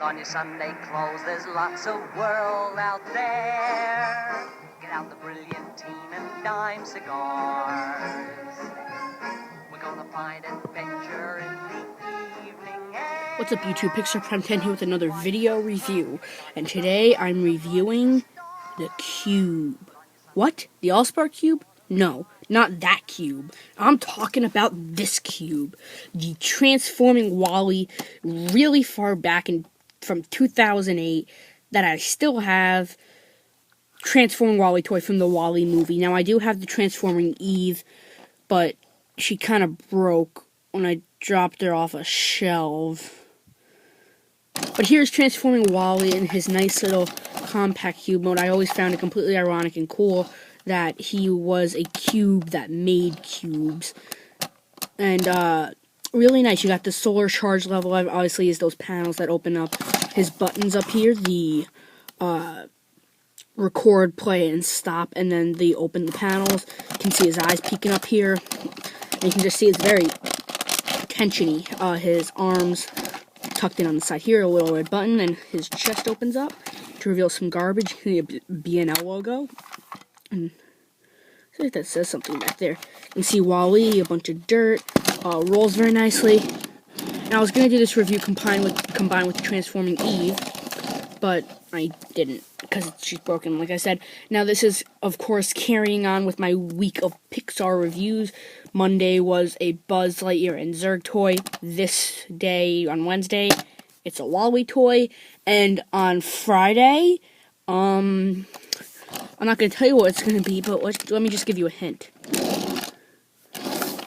On your Sunday clothes, there's lots of world out there. Get out the brilliantine and dime cigars. We're gonna find adventure in the evening air. What's up, YouTube? Pixar Prime 10 here with another video review. And today I'm reviewing the cube. What? The All-Star cube? No, not that cube. I'm talking about this cube. The Transforming WALL-E, really far back from 2008, that I still have. Transforming WALL-E toy from the WALL-E movie. Now, I do have the Transforming Eve, but she kind of broke when I dropped her off a shelf. But here's Transforming WALL-E in his nice little compact cube mode. I always found it completely ironic and cool that he was a cube that made cubes. And, really nice. You got the solar charge level, obviously, is those panels that open up. His buttons up here, the, record, play, and stop, and then they open the panels. You can see his eyes peeking up here. And you can just see it's very tensiony. His arms tucked in on the side here, a little red button, and his chest opens up to reveal some garbage, the B&L logo. And I think that says something back there. You can see WALL-E, a bunch of dirt, rolls very nicely. And I was going to do this review combined with the Transforming Eve, but I didn't, because she's broken, like I said. Now, this is, of course, carrying on with my week of Pixar reviews. Monday was a Buzz Lightyear and Zurg toy. This day, on Wednesday, it's a WALL-E toy. And on Friday, I'm not going to tell you what it's going to be, but let me just give you a hint.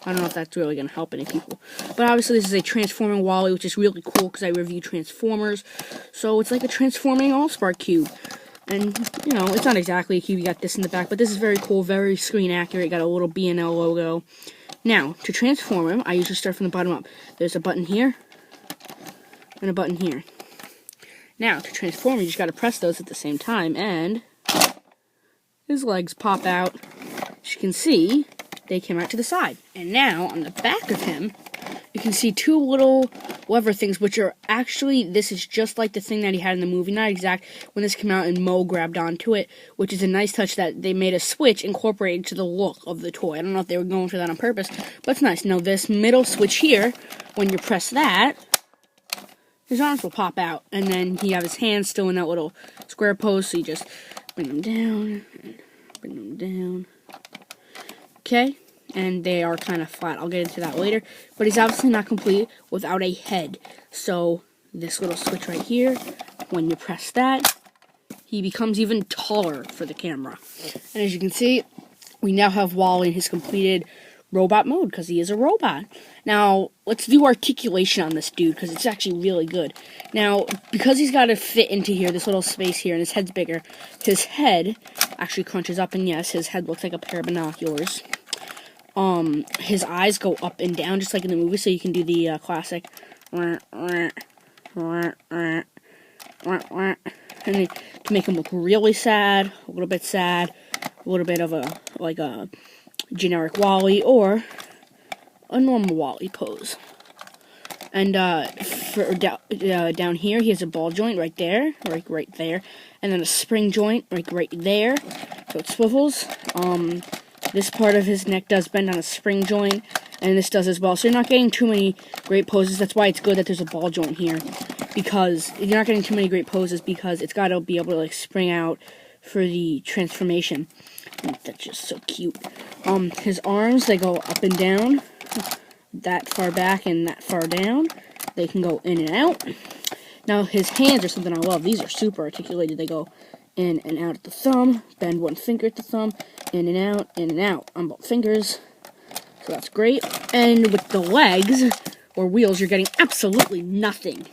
I don't know if that's really going to help any people. But obviously this is a Transforming WALL-E, which is really cool because I review Transformers. So it's like a Transforming All-Star cube. And, you know, it's not exactly a cube. You got this in the back, but this is very cool, very screen accurate. Got a little B&L logo. Now, to transform him, I usually start from the bottom up. There's a button here and a button here. Now, to transform, you just got to press those at the same time, and his legs pop out. As you can see, they came out to the side. And now, on the back of him, you can see two little lever things, which are actually, this is just like the thing that he had in the movie. Not exact when this came out and Mo grabbed onto it, which is a nice touch that they made a switch incorporated to the look of the toy. I don't know if they were going for that on purpose, but it's nice. Now, this middle switch here, when you press that, his arms will pop out, and then he have his hands still in that little square pose, so you just bring them down, bring them down. Okay, and they are kind of flat. I'll get into that later, but he's obviously not complete without a head. So this little switch right here, when you press that, he becomes even taller for the camera. And as you can see, we now have WALL-E in his completed robot mode, because he is a robot. Now, let's do articulation on this dude, because it's actually really good. Now, because he's got to fit into here, this little space here, and his head's bigger, his head actually crunches up, and yes, his head looks like a pair of binoculars. His eyes go up and down, just like in the movie, so you can do the classic, and to make him look really sad, a little bit sad, a little bit of a, like a generic WALL-E, or a normal WALL-E pose. And, for down here, he has a ball joint right there, right there, and then a spring joint, right there, so it swivels. This part of his neck does bend on a spring joint, and this does as well. So you're not getting too many great poses. That's why it's good that there's a ball joint here, because you're not getting too many great poses, because it's got to be able to, like, spring out for the transformation. And that's just so cute. His arms, they go up and down, that far back and that far down. They can go in and out. Now, his hands are something I love. These are super articulated. They go in and out at the thumb, bend one finger at the thumb, in and out on both fingers. So that's great. And with the legs, or wheels, you're getting absolutely nothing.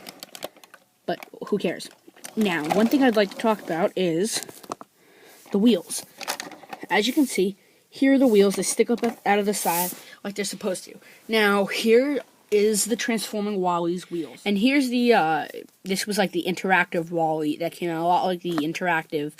But who cares? Now, one thing I'd like to talk about is the wheels. As you can see, here are the wheels. They stick up out of the side like they're supposed to. Now, here is the Transforming WALL-E's wheels. And here's the, this was like the interactive WALL-E that came out, a lot like the interactive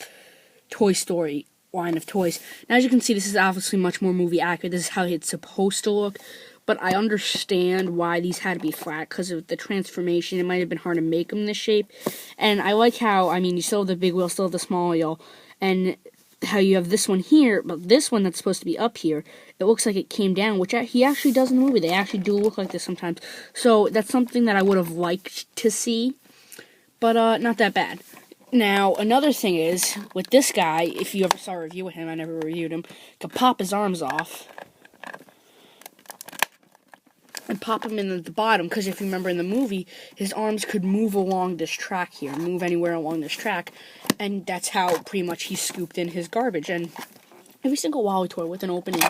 Toy Story line of toys. Now, as you can see, this is obviously much more movie accurate. This is how it's supposed to look. but I understand why these had to be flat, because of the transformation. It might have been hard to make them this shape. And I like how, I mean, you still have the big wheel, still have the small wheel, and how you have this one here, but this one that's supposed to be up here, it looks like it came down, which he actually does in the movie. They actually do look like this sometimes. So that's something that I would have liked to see, but not that bad. Now, another thing is, with this guy, if you ever saw a review with him, I never reviewed him, could pop his arms off and pop him in the bottom, because if you remember in the movie, his arms could move along this track here, move anywhere along this track, and that's how pretty much he scooped in his garbage. And every single Wally toy with an opening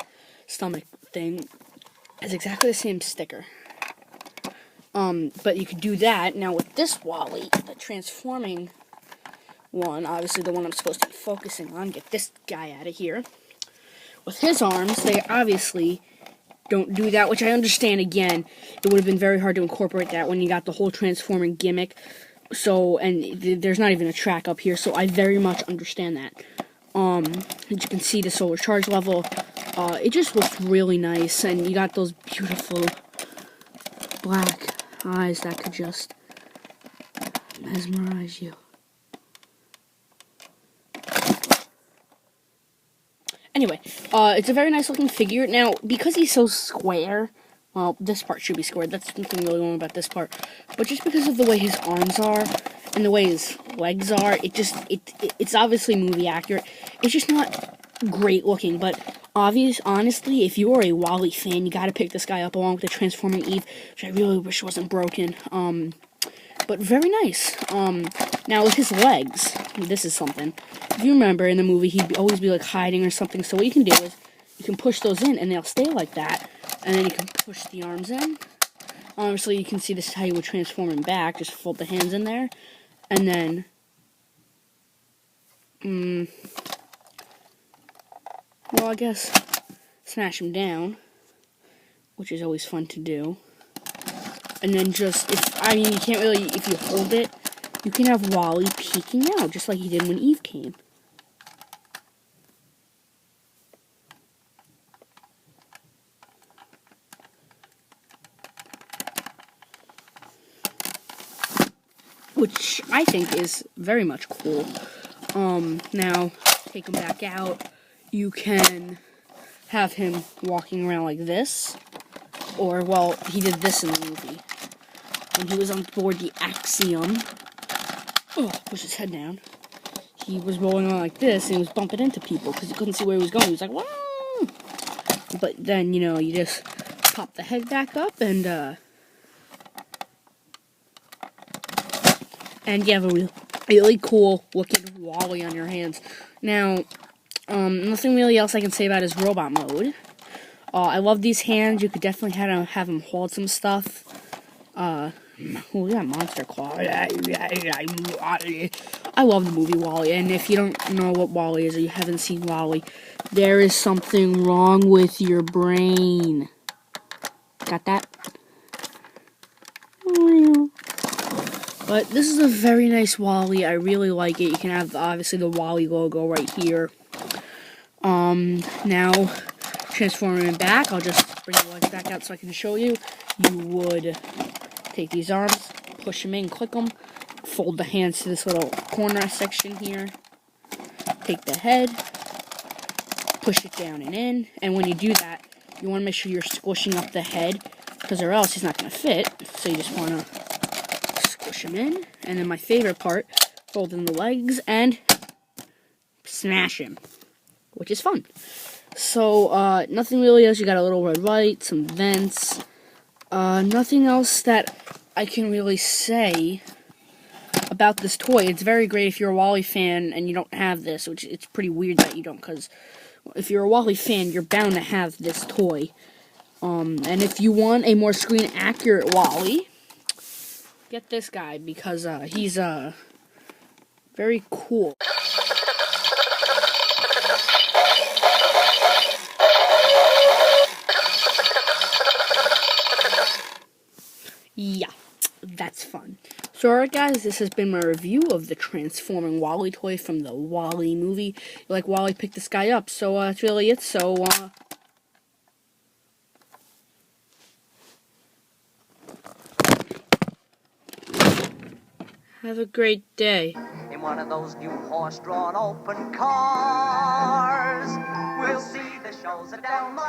stomach thing has exactly the same sticker. But you could do that. Now with this Wally, the transforming one, obviously the one I'm supposed to be focusing on, get this guy out of here. With his arms, they obviously don't do that, which I understand. Again, it would have been very hard to incorporate that when you got the whole transforming gimmick. So, and there's not even a track up here, so I very much understand that. As you can see, the solar charge level, it just looks really nice, and you got those beautiful black eyes that could just mesmerize you. Anyway, it's a very nice looking figure. Now, because he's so square, well, this part should be squared. That's nothing really wrong about this part. But just because of the way his arms are and the way his legs are, it's obviously movie accurate. It's just not great looking. But honestly, if you are a Wally fan, you got to pick this guy up along with the Transforming Eve, which I really wish wasn't broken. But very nice. Now with his legs, this is something. If you remember in the movie, he'd always be like hiding or something. So what you can do is you can push those in, and they'll stay like that. And then you can push the arms in. Obviously, you can see this is how you would transform him back. Just fold the hands in there, and then well, I guess smash him down, which is always fun to do. And then just, you can't really, if you hold it, you can have Wally peeking out, just like he did when Eve came. Which I think is very much cool. Now, take him back out, you can have him walking around like this, or, well, he did this in the movie. When he was on board the Axiom, push his head down, he was rolling on like this, and he was bumping into people, because he couldn't see where he was going. He was like, wow! But then, you just pop the head back up, and you have a really cool looking Wally on your hands. Now, nothing really else I can say about his robot mode. I love these hands. You could definitely have him hold some stuff. We got Monster Claw. I love the movie WALL-E, and if you don't know what WALL-E is, or you haven't seen WALL-E, there is something wrong with your brain. Got that? But this is a very nice WALL-E. I really like it. You can have, obviously, the WALL-E logo right here. Now, transforming him back, I'll just bring the legs back out so I can show you. You would take these arms, push them in, click them, fold the hands to this little corner section here, take the head, push it down and in, and when you do that, you want to make sure you're squishing up the head, because or else he's not going to fit, so you just want to squish him in, and then my favorite part, fold in the legs, and smash him, which is fun. So, nothing really else. You got a little red light, some vents. Nothing else that I can really say about this toy. It's very great if you're a WALL-E fan and you don't have this, which it's pretty weird that you don't, because if you're a WALL-E fan, you're bound to have this toy. And if you want a more screen-accurate WALL-E, get this guy, because he's very cool. Yeah, that's fun. So alright guys, this has been my review of the Transforming WALL-E toy from the WALL-E movie. You like WALL-E, pick this guy up. So that's really it. So Have a great day. In one of those new horse-drawn open cars, we'll see the shows at Delmo